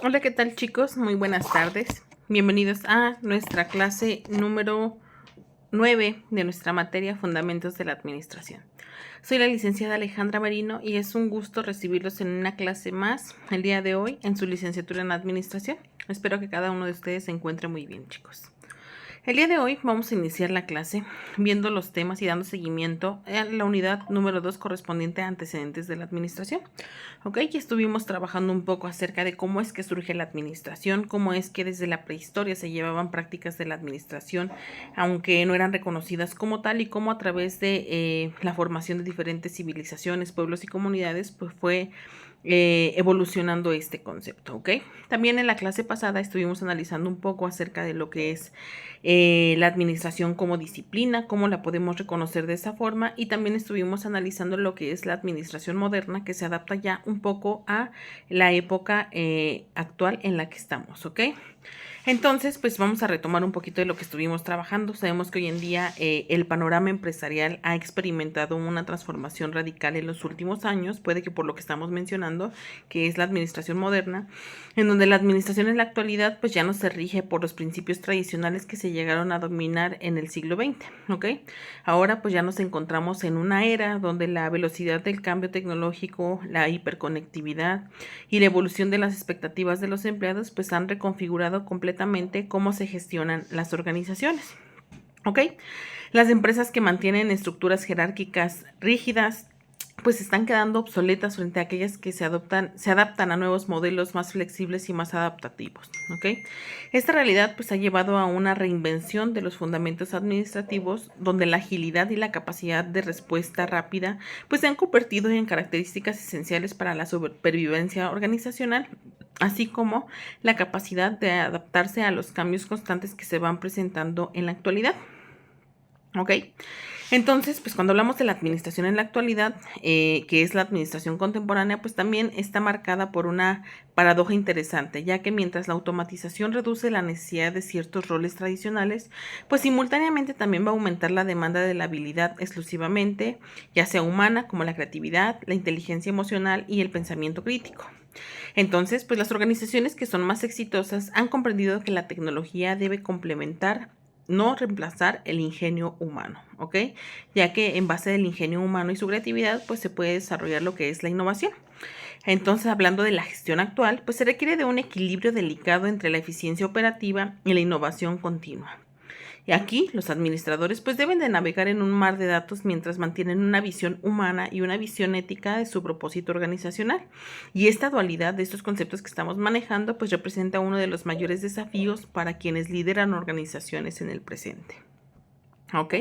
Hola, ¿qué tal chicos? Muy buenas tardes. Bienvenidos a nuestra clase número 9 de nuestra materia Fundamentos de la Administración. Soy la licenciada Alejandra Merino y es un gusto recibirlos en una clase más el día de hoy en su licenciatura en Administración. Espero que cada uno de ustedes se encuentre muy bien, chicos. El día de hoy vamos a iniciar la clase viendo los temas y dando seguimiento a la unidad número 2 correspondiente a antecedentes de la administración. Ok, ya estuvimos trabajando un poco acerca de cómo es que surge la administración, cómo es que desde la prehistoria se llevaban prácticas de la administración, aunque no eran reconocidas como tal, y cómo a través de la formación de diferentes civilizaciones, pueblos y comunidades, pues fue evolucionando este concepto, ¿ok? También en la clase pasada estuvimos analizando un poco acerca de lo que es la administración como disciplina, cómo la podemos reconocer de esa forma, y también estuvimos analizando lo que es la administración moderna, que se adapta ya un poco a la época actual en la que estamos, ¿ok? Entonces, pues vamos a retomar un poquito de lo que estuvimos trabajando. Sabemos que hoy en día el panorama empresarial ha experimentado una transformación radical en los últimos años, puede que por lo que estamos mencionando, que es la administración moderna, en donde la administración en la actualidad pues ya no se rige por los principios tradicionales que se llegaron a dominar en el siglo XX, ¿ok? Ahora pues ya nos encontramos en una era donde la velocidad del cambio tecnológico, la hiperconectividad y la evolución de las expectativas de los empleados pues han reconfigurado completamente cómo se gestionan las organizaciones. ¿Ok? Las empresas que mantienen estructuras jerárquicas rígidas pues están quedando obsoletas frente a aquellas que se adaptan a nuevos modelos más flexibles y más adaptativos, ¿ok? Esta realidad pues ha llevado a una reinvención de los fundamentos administrativos donde la agilidad y la capacidad de respuesta rápida pues se han convertido en características esenciales para la supervivencia organizacional, así como la capacidad de adaptarse a los cambios constantes que se van presentando en la actualidad. ¿Ok? Entonces, pues cuando hablamos de la administración en la actualidad, que es la administración contemporánea, pues también está marcada por una paradoja interesante, ya que mientras la automatización reduce la necesidad de ciertos roles tradicionales, pues simultáneamente también va a aumentar la demanda de la habilidad exclusivamente, ya sea humana, como la creatividad, la inteligencia emocional y el pensamiento crítico. Entonces, pues las organizaciones que son más exitosas han comprendido que la tecnología debe complementar, no reemplazar el ingenio humano, ¿ok? Ya que en base del ingenio humano y su creatividad, pues se puede desarrollar lo que es la innovación. Entonces, hablando de la gestión actual, pues se requiere de un equilibrio delicado entre la eficiencia operativa y la innovación continua. Y aquí los administradores pues deben de navegar en un mar de datos mientras mantienen una visión humana y una visión ética de su propósito organizacional. Y esta dualidad de estos conceptos que estamos manejando pues representa uno de los mayores desafíos para quienes lideran organizaciones en el presente. ¿Ok?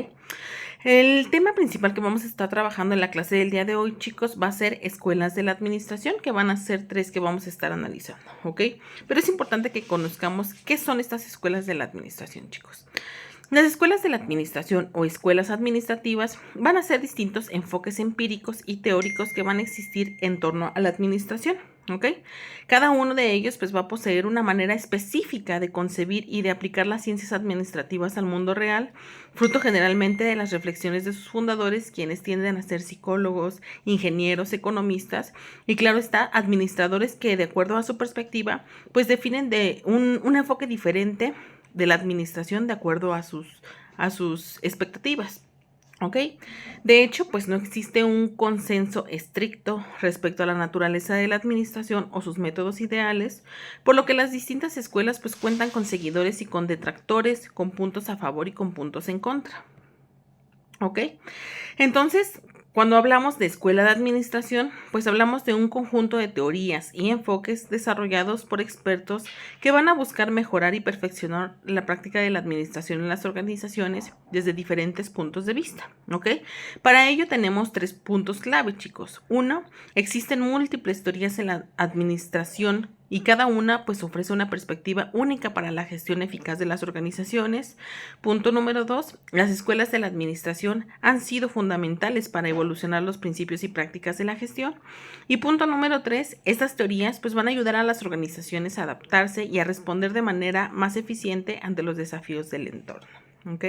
El tema principal que vamos a estar trabajando en la clase del día de hoy, chicos, va a ser escuelas de la administración, que van a ser 3 que vamos a estar analizando, ¿ok? Pero es importante que conozcamos qué son estas escuelas de la administración, chicos. Las escuelas de la administración o escuelas administrativas van a ser distintos enfoques empíricos y teóricos que van a existir en torno a la administración, ¿ok? Cada uno de ellos pues va a poseer una manera específica de concebir y de aplicar las ciencias administrativas al mundo real, fruto generalmente de las reflexiones de sus fundadores, quienes tienden a ser psicólogos, ingenieros, economistas y claro está, administradores que de acuerdo a su perspectiva pues definen de un enfoque diferente de la administración de acuerdo a sus expectativas. ¿Ok? De hecho, pues no existe un consenso estricto respecto a la naturaleza de la administración o sus métodos ideales, por lo que las distintas escuelas pues cuentan con seguidores y con detractores, con puntos a favor y con puntos en contra. ¿Ok? Entonces, cuando hablamos de escuela de administración, pues hablamos de un conjunto de teorías y enfoques desarrollados por expertos que van a buscar mejorar y perfeccionar la práctica de la administración en las organizaciones desde diferentes puntos de vista, ¿ok? Para ello tenemos 3 puntos clave, chicos. Uno, existen múltiples teorías en la administración y cada una pues ofrece una perspectiva única para la gestión eficaz de las organizaciones. Punto número 2, las escuelas de la administración han sido fundamentales para evolucionar los principios y prácticas de la gestión. Y punto número 3, estas teorías pues van a ayudar a las organizaciones a adaptarse y a responder de manera más eficiente ante los desafíos del entorno. ¿Ok?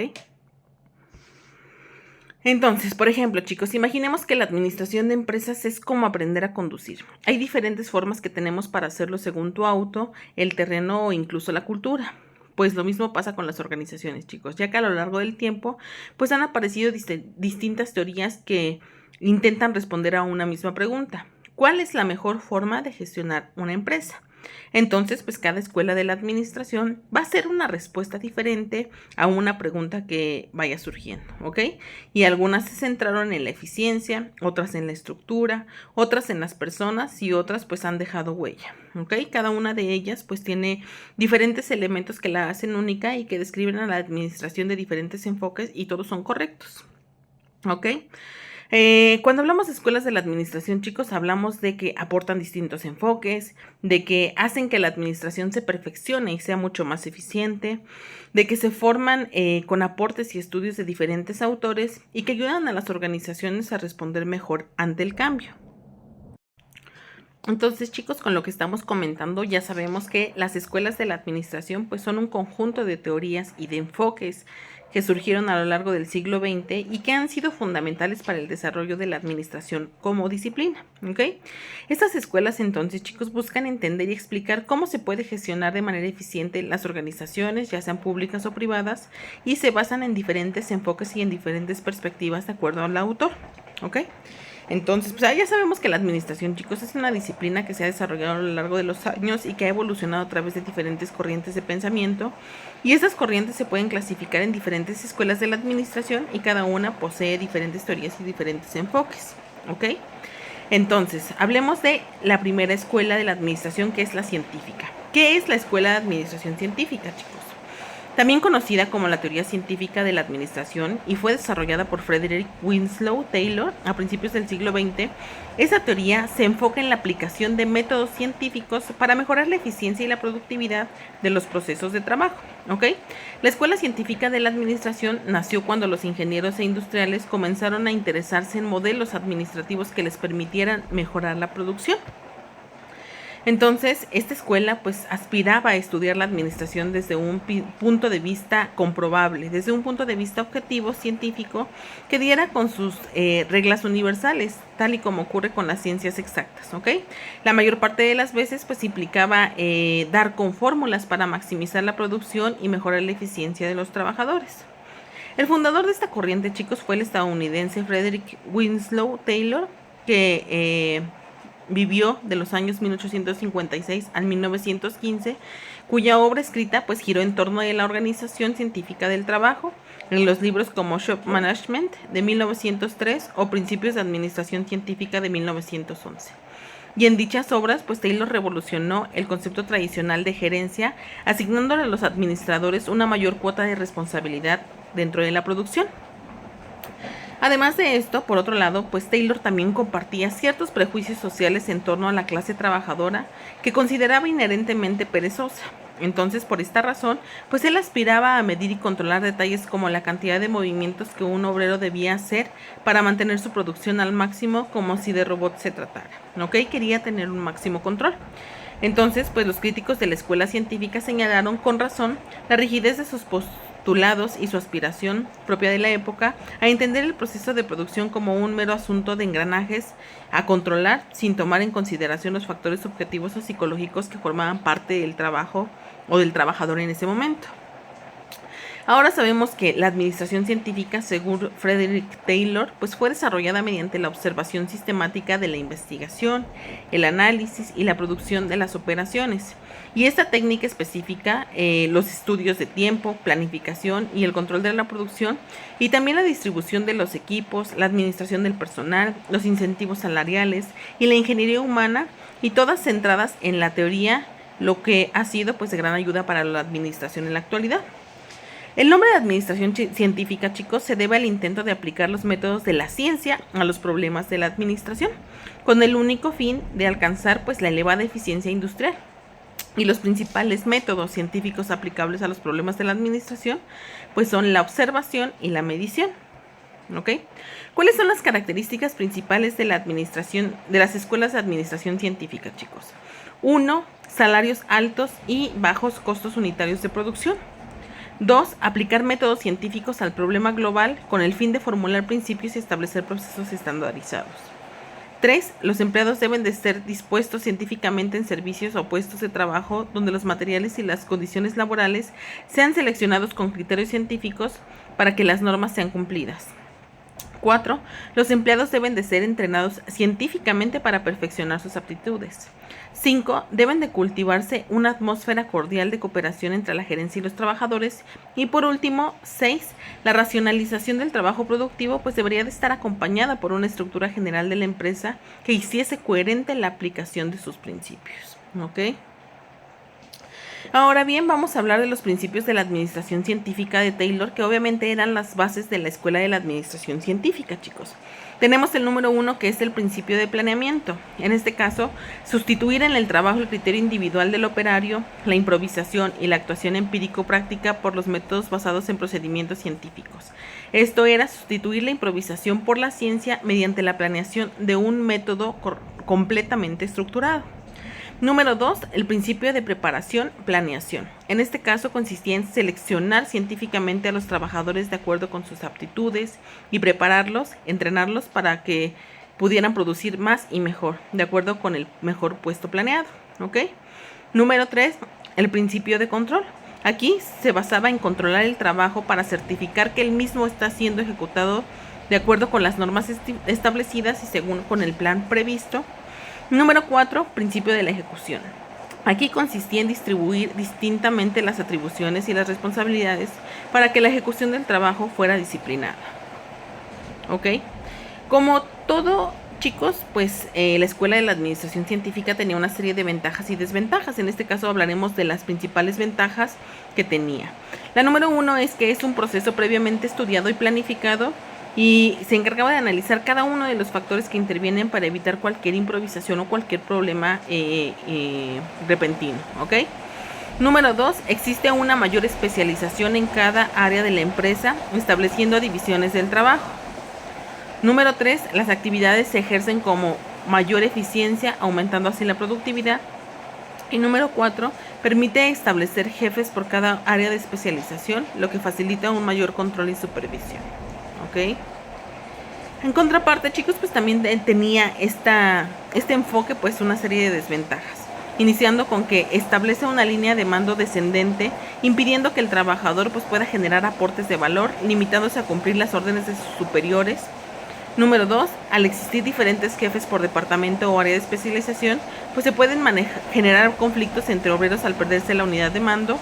Entonces, por ejemplo, chicos, imaginemos que la administración de empresas es como aprender a conducir. Hay diferentes formas que tenemos para hacerlo según tu auto, el terreno o incluso la cultura. Pues lo mismo pasa con las organizaciones, chicos, ya que a lo largo del tiempo, pues han aparecido distintas teorías que intentan responder a una misma pregunta. ¿Cuál es la mejor forma de gestionar una empresa? Entonces, pues cada escuela de la administración va a ser una respuesta diferente a una pregunta que vaya surgiendo, ¿ok? Y algunas se centraron en la eficiencia, otras en la estructura, otras en las personas y otras pues han dejado huella, ¿ok? Cada una de ellas pues tiene diferentes elementos que la hacen única y que describen a la administración de diferentes enfoques y todos son correctos, ¿ok? Cuando hablamos de escuelas de la administración, chicos, hablamos de que aportan distintos enfoques, de que hacen que la administración se perfeccione y sea mucho más eficiente, de que se forman con aportes y estudios de diferentes autores y que ayudan a las organizaciones a responder mejor ante el cambio. Entonces, chicos, con lo que estamos comentando ya sabemos que las escuelas de la administración pues son un conjunto de teorías y de enfoques que surgieron a lo largo del siglo XX y que han sido fundamentales para el desarrollo de la administración como disciplina, ¿ok? Estas escuelas entonces, chicos, buscan entender y explicar cómo se puede gestionar de manera eficiente las organizaciones, ya sean públicas o privadas, y se basan en diferentes enfoques y en diferentes perspectivas de acuerdo al autor, ¿ok? Entonces, pues ya sabemos que la administración, chicos, es una disciplina que se ha desarrollado a lo largo de los años y que ha evolucionado a través de diferentes corrientes de pensamiento. Y esas corrientes se pueden clasificar en diferentes escuelas de la administración y cada una posee diferentes teorías y diferentes enfoques, ¿ok? Entonces, hablemos de la primera escuela de la administración, que es la científica. ¿Qué es la escuela de administración científica, chicos? También conocida como la teoría científica de la administración y fue desarrollada por Frederick Winslow Taylor a principios del siglo XX, esa teoría se enfoca en la aplicación de métodos científicos para mejorar la eficiencia y la productividad de los procesos de trabajo, ¿ok? La escuela científica de la administración nació cuando los ingenieros e industriales comenzaron a interesarse en modelos administrativos que les permitieran mejorar la producción. Entonces, esta escuela pues aspiraba a estudiar la administración desde un punto de vista comprobable, desde un punto de vista objetivo, científico, que diera con sus reglas universales, tal y como ocurre con las ciencias exactas, ¿ok? La mayor parte de las veces pues implicaba dar con fórmulas para maximizar la producción y mejorar la eficiencia de los trabajadores. El fundador de esta corriente, chicos, fue el estadounidense Frederick Winslow Taylor, que vivió de los años 1856 al 1915, cuya obra escrita pues giró en torno a la organización científica del trabajo, en los libros como Shop Management de 1903 o Principios de Administración Científica de 1911. Y en dichas obras, pues Taylor revolucionó el concepto tradicional de gerencia, asignándole a los administradores una mayor cuota de responsabilidad dentro de la producción. Además de esto, por otro lado, pues Taylor también compartía ciertos prejuicios sociales en torno a la clase trabajadora que consideraba inherentemente perezosa. Entonces, por esta razón, pues él aspiraba a medir y controlar detalles como la cantidad de movimientos que un obrero debía hacer para mantener su producción al máximo, como si de robot se tratara, ¿ok? Quería tener un máximo control. Entonces, pues los críticos de la escuela científica señalaron con razón la rigidez de sus postulados y su aspiración propia de la época a entender el proceso de producción como un mero asunto de engranajes a controlar sin tomar en consideración los factores objetivos o psicológicos que formaban parte del trabajo o del trabajador en ese momento. Ahora sabemos que la administración científica, según Frederick Taylor, pues fue desarrollada mediante la observación sistemática de la investigación, el análisis y la producción de las operaciones. Y esta técnica específica, los estudios de tiempo, planificación y el control de la producción, y también la distribución de los equipos, la administración del personal, los incentivos salariales y la ingeniería humana, y todas centradas en la teoría, lo que ha sido pues de gran ayuda para la administración en la actualidad. El nombre de administración científica, chicos, se debe al intento de aplicar los métodos de la ciencia a los problemas de la administración, con el único fin de alcanzar pues la elevada eficiencia industrial. Y los principales métodos científicos aplicables a los problemas de la administración pues son la observación y la medición, ¿ok? ¿Cuáles son las características principales de la administración, de las escuelas de administración científica, chicos? 1. Salarios altos y bajos costos unitarios de producción. 2. Aplicar métodos científicos al problema global con el fin de formular principios y establecer procesos estandarizados. 3. Los empleados deben de ser dispuestos científicamente en servicios o puestos de trabajo donde los materiales y las condiciones laborales sean seleccionados con criterios científicos para que las normas sean cumplidas. 4. Los empleados deben de ser entrenados científicamente para perfeccionar sus aptitudes. 5. Deben de cultivarse una atmósfera cordial de cooperación entre la gerencia y los trabajadores. Y por último, 6. La racionalización del trabajo productivo pues debería de estar acompañada por una estructura general de la empresa que hiciese coherente la aplicación de sus principios. ¿Ok? Ahora bien, vamos a hablar de los principios de la administración científica de Taylor, que obviamente eran las bases de la Escuela de la Administración Científica, chicos. Tenemos el número 1, que es el principio de planeamiento. En este caso, sustituir en el trabajo el criterio individual del operario, la improvisación y la actuación empírico-práctica por los métodos basados en procedimientos científicos. Esto era sustituir la improvisación por la ciencia mediante la planeación de un método completamente estructurado. Número 2, el principio de preparación-planeación. En este caso consistía en seleccionar científicamente a los trabajadores de acuerdo con sus aptitudes y prepararlos, entrenarlos para que pudieran producir más y mejor, de acuerdo con el mejor puesto planeado. ¿Ok? Número 3, el principio de control. Aquí se basaba en controlar el trabajo para certificar que el mismo está siendo ejecutado de acuerdo con las normas establecidas y según con el plan previsto. Número 4, principio de la ejecución. Aquí consistía en distribuir distintamente las atribuciones y las responsabilidades para que la ejecución del trabajo fuera disciplinada. ¿Ok? Como todo, chicos, pues la Escuela de la Administración Científica tenía una serie de ventajas y desventajas. En este caso hablaremos de las principales ventajas que tenía. La número 1 es que es un proceso previamente estudiado y planificado, y se encargaba de analizar cada uno de los factores que intervienen para evitar cualquier improvisación o cualquier problema repentino, ¿ok? Número 2, existe una mayor especialización en cada área de la empresa, estableciendo divisiones del trabajo. Número 3, las actividades se ejercen como mayor eficiencia, aumentando así la productividad. Y número 4, permite establecer jefes por cada área de especialización, lo que facilita un mayor control y supervisión. ¿Ok? En contraparte, chicos, pues también tenía este enfoque, pues una serie de desventajas, iniciando con que establece una línea de mando descendente, impidiendo que el trabajador pues pueda generar aportes de valor, limitándose a cumplir las órdenes de sus superiores. Número 2, al existir diferentes jefes por departamento o área de especialización, pues se pueden generar conflictos entre obreros al perderse la unidad de mando.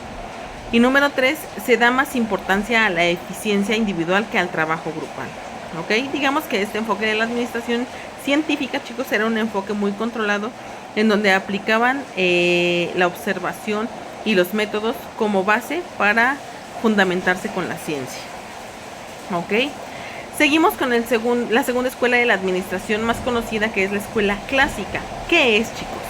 Y número 3, se da más importancia a la eficiencia individual que al trabajo grupal. ¿Ok? Digamos que este enfoque de la administración científica, chicos, era un enfoque muy controlado, en donde aplicaban la observación y los métodos como base para fundamentarse con la ciencia. ¿Ok? Seguimos con la segunda escuela de la administración más conocida, que es la escuela clásica. ¿Qué es, chicos?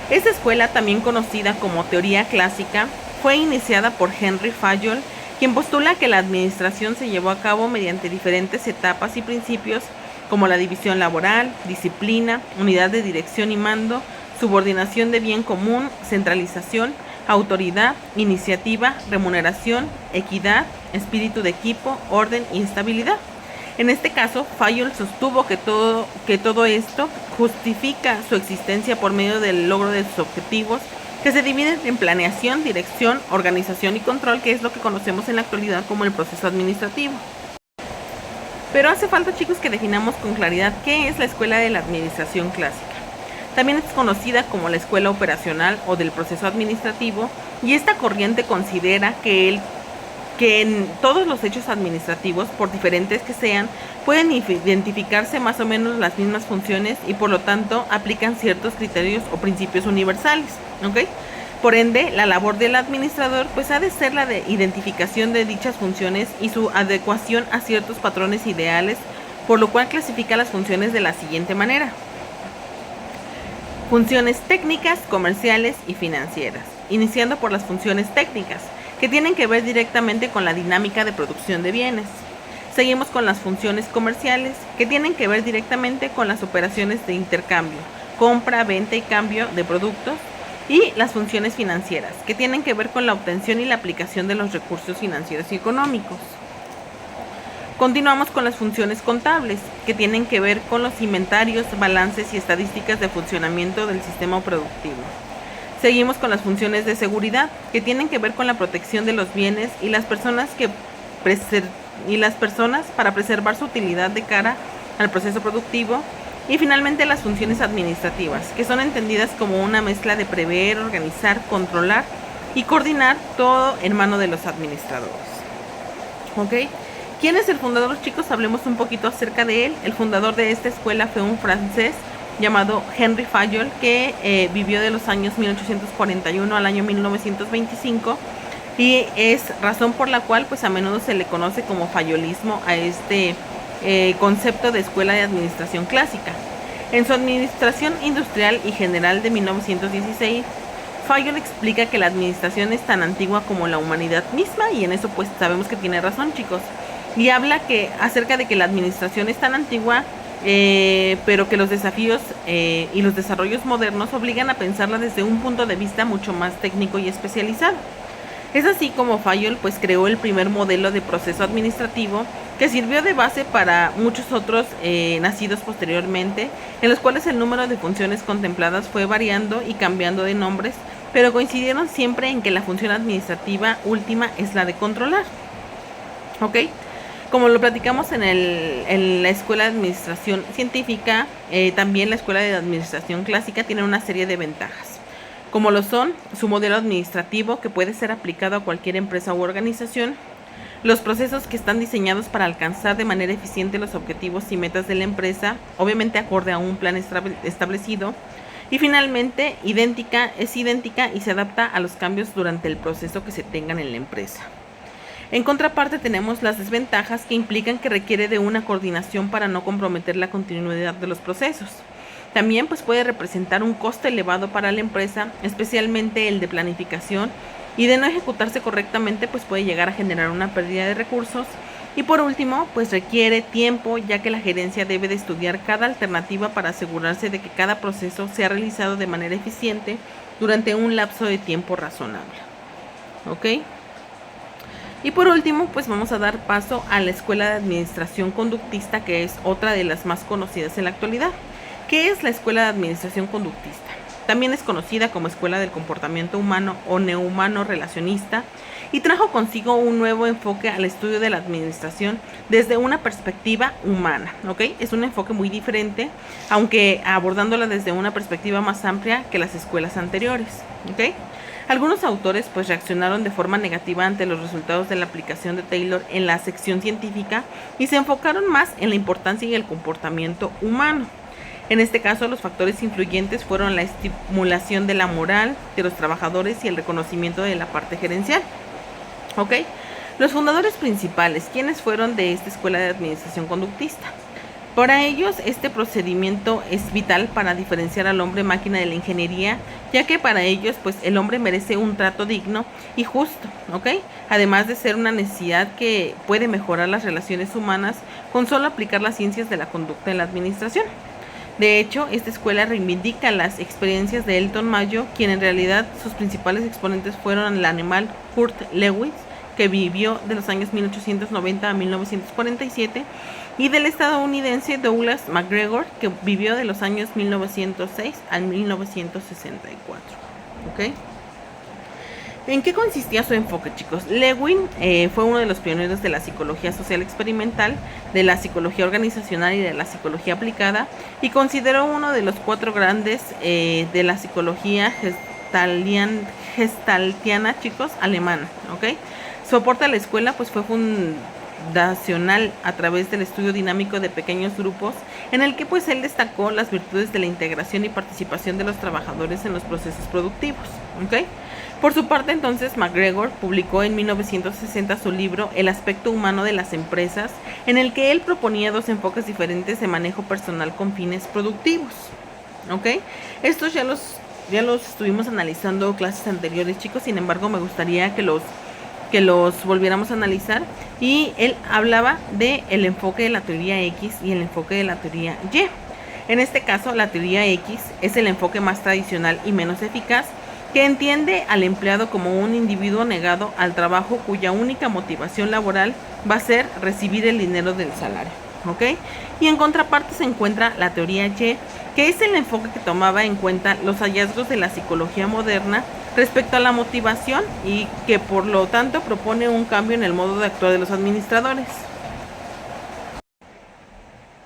Esta escuela, también conocida como teoría clásica, fue iniciada por Henry Fayol, quien postula que la administración se llevó a cabo mediante diferentes etapas y principios como la división laboral, disciplina, unidad de dirección y mando, subordinación de bien común, centralización, autoridad, iniciativa, remuneración, equidad, espíritu de equipo, orden y estabilidad. En este caso, Fayol sostuvo que todo esto justifica su existencia por medio del logro de sus objetivos, que se dividen en planeación, dirección, organización y control, que es lo que conocemos en la actualidad como el proceso administrativo. Pero hace falta, chicos, que definamos con claridad qué es la escuela de la administración clásica. También es conocida como la escuela operacional o del proceso administrativo, y esta corriente considera que en todos los hechos administrativos, por diferentes que sean, pueden identificarse más o menos las mismas funciones y por lo tanto aplican ciertos criterios o principios universales, ¿ok? Por ende, la labor del administrador pues ha de ser la de identificación de dichas funciones y su adecuación a ciertos patrones ideales, por lo cual clasifica las funciones de la siguiente manera: funciones técnicas, comerciales y financieras, iniciando por las funciones técnicas, que tienen que ver directamente con la dinámica de producción de bienes. Seguimos con las funciones comerciales, que tienen que ver directamente con las operaciones de intercambio, compra, venta y cambio de productos. y las funciones financieras, que tienen que ver con la obtención y la aplicación de los recursos financieros y económicos. Continuamos con las funciones contables, que tienen que ver con los inventarios, balances y estadísticas de funcionamiento del sistema productivo. Seguimos con las funciones de seguridad, que tienen que ver con la protección de los bienes y las personas para preservar su utilidad de cara al proceso productivo. Y finalmente las funciones administrativas, que son entendidas como una mezcla de prever, organizar, controlar y coordinar todo en mano de los administradores. ¿Ok? ¿Quién es el fundador, chicos? Hablemos un poquito acerca de él. El fundador de esta escuela fue un francés llamado Henri Fayol, que vivió de los años 1841 al año 1925, y es razón por la cual pues a menudo se le conoce como fayolismo a este concepto de escuela de administración clásica. En su Administración Industrial y General de 1916, Fayol explica que la administración es tan antigua como la humanidad misma, y en eso pues sabemos que tiene razón, chicos. Y habla acerca de que la administración es tan antigua, pero que los desafíos y los desarrollos modernos obligan a pensarla desde un punto de vista mucho más técnico y especializado. Es así como Fayol pues creó el primer modelo de proceso administrativo, que sirvió de base para muchos otros nacidos posteriormente, en los cuales el número de funciones contempladas fue variando y cambiando de nombres, pero coincidieron siempre en que la función administrativa última es la de controlar. ¿Ok? Como lo platicamos en la Escuela de Administración Científica, también la Escuela de Administración Clásica tiene una serie de ventajas, como lo son su modelo administrativo, que puede ser aplicado a cualquier empresa u organización, los procesos que están diseñados para alcanzar de manera eficiente los objetivos y metas de la empresa, obviamente acorde a un plan establecido, y finalmente es idéntica y se adapta a los cambios durante el proceso que se tengan en la empresa. En contraparte tenemos las desventajas, que implican que requiere de una coordinación para no comprometer la continuidad de los procesos. También pues puede representar un costo elevado para la empresa, especialmente el de planificación, y de no ejecutarse correctamente pues puede llegar a generar una pérdida de recursos. Y por último pues requiere tiempo, ya que la gerencia debe de estudiar cada alternativa para asegurarse de que cada proceso sea realizado de manera eficiente durante un lapso de tiempo razonable. ¿Ok? Y por último, pues vamos a dar paso a la Escuela de Administración Conductista, que es otra de las más conocidas en la actualidad. ¿Qué es la Escuela de Administración Conductista? También es conocida como Escuela del Comportamiento Humano o Neo-Humano Relacionista, y trajo consigo un nuevo enfoque al estudio de la administración desde una perspectiva humana. ¿Ok? Es un enfoque muy diferente, aunque abordándola desde una perspectiva más amplia que las escuelas anteriores. ¿Ok? Algunos autores pues reaccionaron de forma negativa ante los resultados de la aplicación de Taylor en la sección científica y se enfocaron más en la importancia y el comportamiento humano. En este caso, los factores influyentes fueron la estimulación de la moral de los trabajadores y el reconocimiento de la parte gerencial. ¿Ok? Los fundadores principales, ¿quiénes fueron de esta escuela de administración conductista? Para ellos, este procedimiento es vital para diferenciar al hombre máquina de la ingeniería, ya que para ellos, pues, el hombre merece un trato digno y justo, ¿ok? Además de ser una necesidad que puede mejorar las relaciones humanas con solo aplicar las ciencias de la conducta en la administración. De hecho, esta escuela reivindica las experiencias de Elton Mayo, quien en realidad sus principales exponentes fueron el animal Kurt Lewis, que vivió de los años 1890 a 1947, y del estadounidense Douglas McGregor, que vivió de los años 1906 al 1964. ¿Ok? ¿En qué consistía su enfoque, chicos? Lewin fue uno de los pioneros de la psicología social experimental, de la psicología organizacional y de la psicología aplicada, y consideró uno de los 4 grandes de la psicología gestaltiana, chicos, alemana. ¿Ok? Su aporte a la escuela pues fue fundacional a través del estudio dinámico de pequeños grupos, en el que pues él destacó las virtudes de la integración y participación de los trabajadores en los procesos productivos. ¿Ok? Por su parte, entonces, McGregor publicó en 1960 su libro El aspecto humano de las empresas, en el que él proponía 2 enfoques diferentes de manejo personal con fines productivos. ¿Ok? Estos ya los estuvimos analizando clases anteriores, chicos. Sin embargo, me gustaría que los volviéramos a analizar. Y él hablaba de el enfoque de la teoría X y el enfoque de la teoría Y. En este caso, la teoría X es el enfoque más tradicional y menos eficaz, que entiende al empleado como un individuo negado al trabajo cuya única motivación laboral va a ser recibir el dinero del salario, ¿ok? Y en contraparte se encuentra la teoría Y, que es el enfoque que tomaba en cuenta los hallazgos de la psicología moderna respecto a la motivación y que por lo tanto propone un cambio en el modo de actuar de los administradores.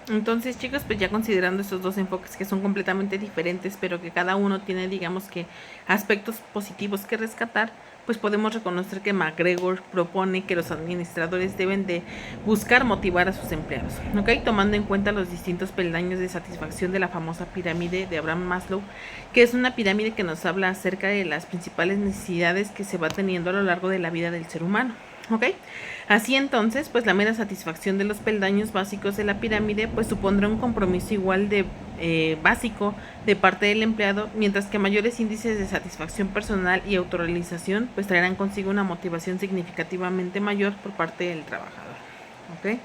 Entonces, chicos, pues ya considerando estos dos enfoques que son completamente diferentes, pero que cada uno tiene, digamos que, aspectos positivos que rescatar, pues podemos reconocer que McGregor propone que los administradores deben de buscar motivar a sus empleados, ¿ok? Tomando en cuenta los distintos peldaños de satisfacción de la famosa pirámide de Abraham Maslow, que es una pirámide que nos habla acerca de las principales necesidades que se va teniendo a lo largo de la vida del ser humano. ¿Ok? Así entonces, pues la mera satisfacción de los peldaños básicos de la pirámide pues supondrá un compromiso igual de básico de parte del empleado, mientras que mayores índices de satisfacción personal y autorrealización pues traerán consigo una motivación significativamente mayor por parte del trabajador. ¿Ok?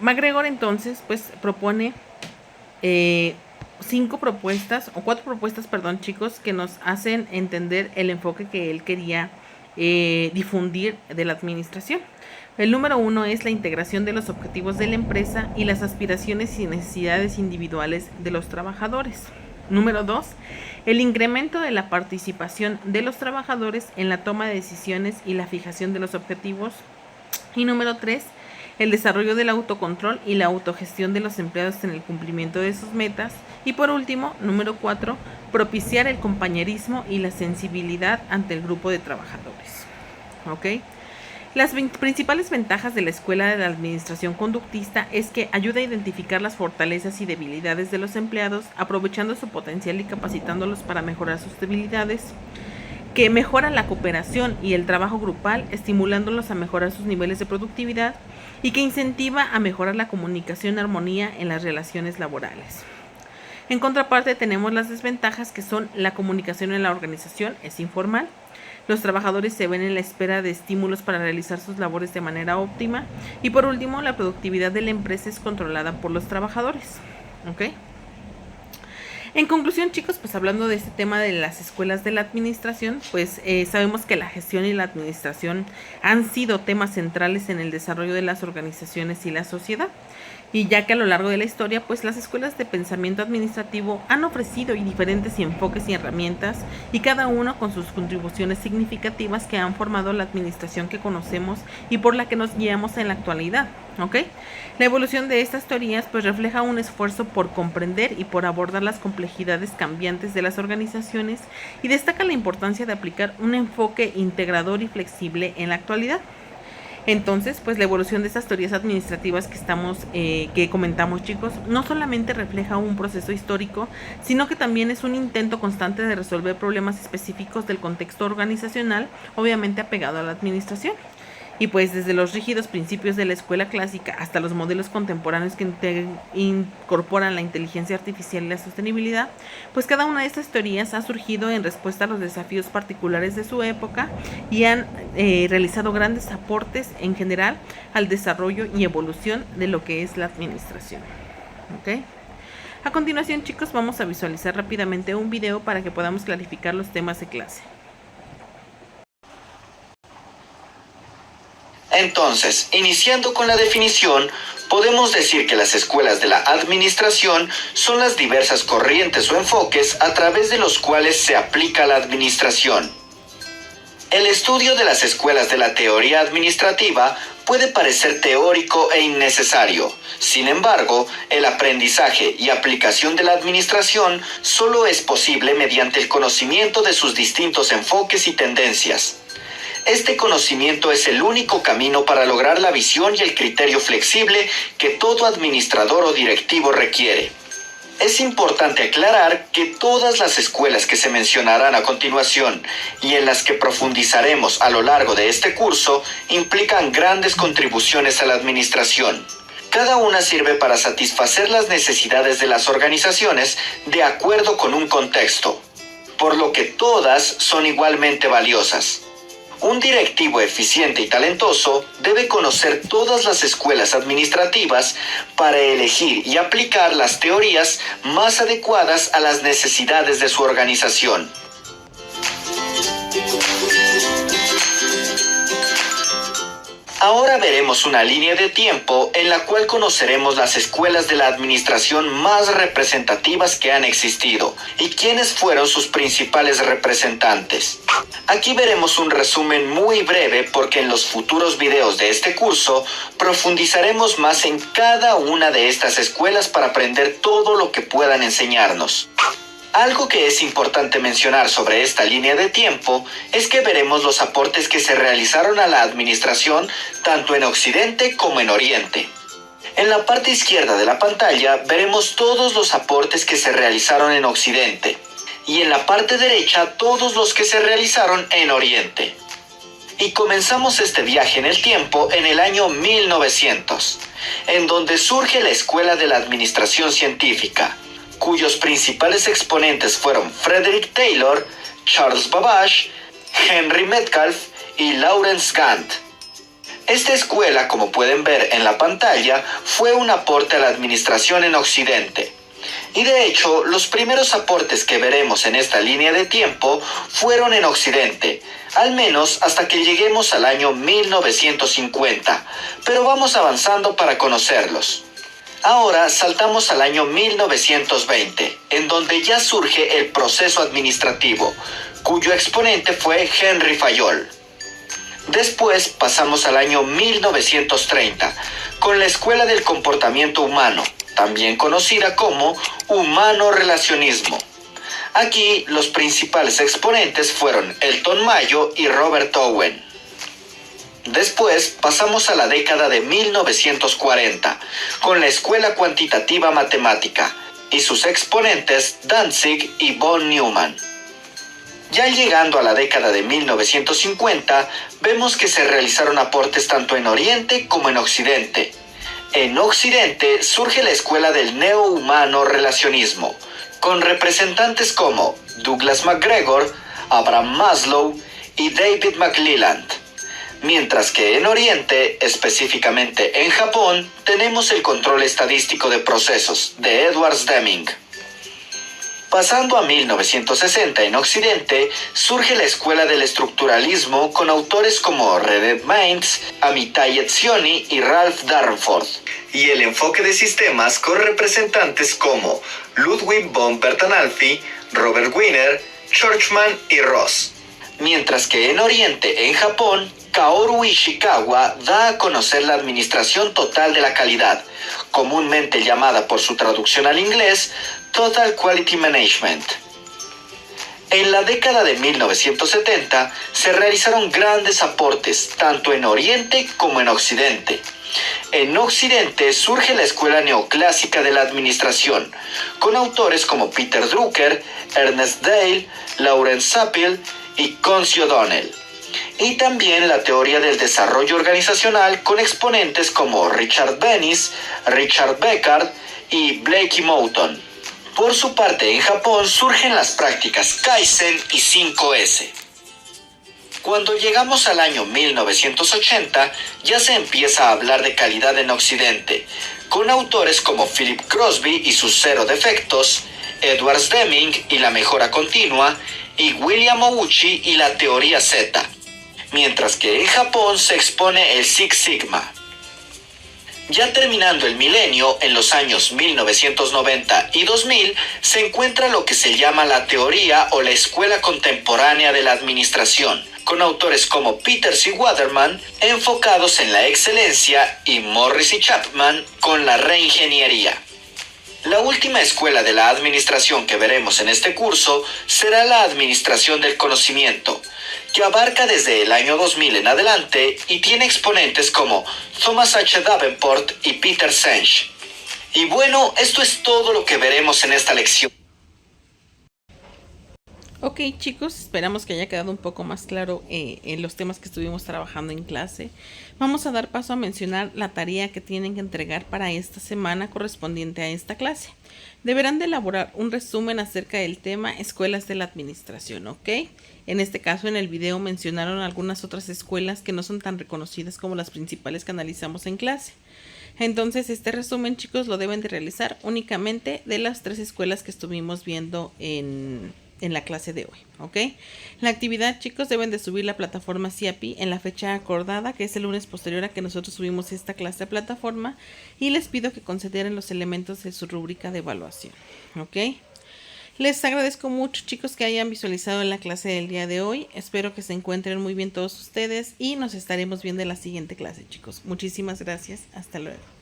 McGregor entonces pues propone cuatro propuestas, chicos, que nos hacen entender el enfoque que él quería difundir de la administración. El número 1 es la integración de los objetivos de la empresa y las aspiraciones y necesidades individuales de los trabajadores. Número 2, el incremento de la participación de los trabajadores en la toma de decisiones y la fijación de los objetivos. Y número 3, el desarrollo del autocontrol y la autogestión de los empleados en el cumplimiento de sus metas. Y por último, número 4, propiciar el compañerismo y la sensibilidad ante el grupo de trabajadores. ¿Ok? Las principales ventajas de la escuela de la administración conductista es que ayuda a identificar las fortalezas y debilidades de los empleados, aprovechando su potencial y capacitándolos para mejorar sus debilidades, que mejora la cooperación y el trabajo grupal, estimulándolos a mejorar sus niveles de productividad, y que incentiva a mejorar la comunicación y armonía en las relaciones laborales. En contraparte tenemos las desventajas, que son la comunicación en la organización es informal, los trabajadores se ven en la espera de estímulos para realizar sus labores de manera óptima, y por último la productividad de la empresa es controlada por los trabajadores. ¿Ok? En conclusión, chicos, pues hablando de este tema de las escuelas de la administración, pues sabemos que la gestión y la administración han sido temas centrales en el desarrollo de las organizaciones y la sociedad. Y ya que a lo largo de la historia, pues las escuelas de pensamiento administrativo han ofrecido diferentes enfoques y herramientas, y cada uno con sus contribuciones significativas que han formado la administración que conocemos y por la que nos guiamos en la actualidad. ¿Ok? La evolución de estas teorías pues refleja un esfuerzo por comprender y por abordar las complejidades cambiantes de las organizaciones, y destaca la importancia de aplicar un enfoque integrador y flexible en la actualidad. Entonces, pues la evolución de estas teorías administrativas que comentamos, chicos, no solamente refleja un proceso histórico, sino que también es un intento constante de resolver problemas específicos del contexto organizacional, obviamente apegado a la administración. Y pues desde los rígidos principios de la escuela clásica hasta los modelos contemporáneos que incorporan la inteligencia artificial y la sostenibilidad, pues cada una de estas teorías ha surgido en respuesta a los desafíos particulares de su época, y han realizado grandes aportes en general al desarrollo y evolución de lo que es la administración. ¿Ok? A continuación, chicos, vamos a visualizar rápidamente un video para que podamos clarificar los temas de clase. Entonces, iniciando con la definición, podemos decir que las escuelas de la administración son las diversas corrientes o enfoques a través de los cuales se aplica la administración. El estudio de las escuelas de la teoría administrativa puede parecer teórico e innecesario. Sin embargo, el aprendizaje y aplicación de la administración solo es posible mediante el conocimiento de sus distintos enfoques y tendencias. Este conocimiento es el único camino para lograr la visión y el criterio flexible que todo administrador o directivo requiere. Es importante aclarar que todas las escuelas que se mencionarán a continuación y en las que profundizaremos a lo largo de este curso implican grandes contribuciones a la administración. Cada una sirve para satisfacer las necesidades de las organizaciones de acuerdo con un contexto, por lo que todas son igualmente valiosas. Un directivo eficiente y talentoso debe conocer todas las escuelas administrativas para elegir y aplicar las teorías más adecuadas a las necesidades de su organización. Ahora veremos una línea de tiempo en la cual conoceremos las escuelas de la administración más representativas que han existido y quiénes fueron sus principales representantes. Aquí veremos un resumen muy breve porque en los futuros videos de este curso profundizaremos más en cada una de estas escuelas para aprender todo lo que puedan enseñarnos. Algo que es importante mencionar sobre esta línea de tiempo es que veremos los aportes que se realizaron a la administración tanto en Occidente como en Oriente. En la parte izquierda de la pantalla veremos todos los aportes que se realizaron en Occidente y en la parte derecha todos los que se realizaron en Oriente. Y comenzamos este viaje en el tiempo en el año 1900, en donde surge la Escuela de la Administración Científica, cuyos principales exponentes fueron Frederick Taylor, Charles Babbage, Henry Metcalfe y Lawrence Gantt. Esta escuela, como pueden ver en la pantalla, fue un aporte a la administración en Occidente. Y de hecho, los primeros aportes que veremos en esta línea de tiempo fueron en Occidente, al menos hasta que lleguemos al año 1950, pero vamos avanzando para conocerlos. Ahora saltamos al año 1920, en donde ya surge el proceso administrativo, cuyo exponente fue Henry Fayol. Después pasamos al año 1930, con la Escuela del Comportamiento Humano, también conocida como humano-relacionismo. Aquí los principales exponentes fueron Elton Mayo y Robert Owen. Después pasamos a la década de 1940, con la Escuela Cuantitativa Matemática, y sus exponentes Danzig y von Neumann. Ya llegando a la década de 1950, vemos que se realizaron aportes tanto en Oriente como en Occidente. En Occidente surge la Escuela del Neo-Humano Relacionismo, con representantes como Douglas MacGregor, Abraham Maslow y David McClelland. Mientras que en Oriente, específicamente en Japón, tenemos el control estadístico de procesos, de Edward Deming. Pasando a 1960 en Occidente, surge la Escuela del Estructuralismo con autores como René Mainz, Amitai Etzioni y Ralph Darnford. Y el enfoque de sistemas con representantes como Ludwig von Bertalanffy, Robert Wiener, Churchman y Ross. Mientras que en Oriente, en Japón, Kaoru Ishikawa da a conocer la administración total de la calidad, comúnmente llamada por su traducción al inglés Total Quality Management. En la década de 1970 se realizaron grandes aportes tanto en Oriente como en Occidente. En Occidente surge la Escuela Neoclásica de la Administración, con autores como Peter Drucker, Ernest Dale, Lawrence Sapir y Concy O'Donnell. Y también la teoría del desarrollo organizacional con exponentes como Richard Bennis, Richard Beckard y Blakey Moulton. Por su parte, en Japón surgen las prácticas Kaizen y 5S. Cuando llegamos al año 1980, ya se empieza a hablar de calidad en Occidente, con autores como Philip Crosby y sus 0 defectos, Edward Deming y la mejora continua, y William Ouchi y la teoría Z. Mientras que en Japón se expone el Six Sigma. Ya terminando el milenio, en los años 1990 y 2000, se encuentra lo que se llama la teoría o la escuela contemporánea de la administración, con autores como Peters y Waterman, enfocados en la excelencia, y Morris y Chapman, con la reingeniería. La última escuela de la administración que veremos en este curso será la administración del conocimiento, que abarca desde el año 2000 en adelante y tiene exponentes como Thomas H. Davenport y Peter Senge. Y bueno, esto es todo lo que veremos en esta lección. Ok, chicos, esperamos que haya quedado un poco más claro en los temas que estuvimos trabajando en clase. Vamos a dar paso a mencionar la tarea que tienen que entregar para esta semana correspondiente a esta clase. Deberán de elaborar un resumen acerca del tema escuelas de la administración, ¿ok? En este caso, en el video mencionaron algunas otras escuelas que no son tan reconocidas como las principales que analizamos en clase. Entonces, este resumen, chicos, lo deben de realizar únicamente de las 3 escuelas que estuvimos viendo en la clase de hoy, ¿ok? La actividad, chicos, deben de subir la plataforma CIAPI en la fecha acordada, que es el lunes posterior a que nosotros subimos esta clase a plataforma, y les pido que consideren los elementos de su rúbrica de evaluación, ¿ok? Les agradezco mucho, chicos, que hayan visualizado en la clase del día de hoy. Espero que se encuentren muy bien todos ustedes y nos estaremos viendo en la siguiente clase, chicos. Muchísimas gracias. Hasta luego.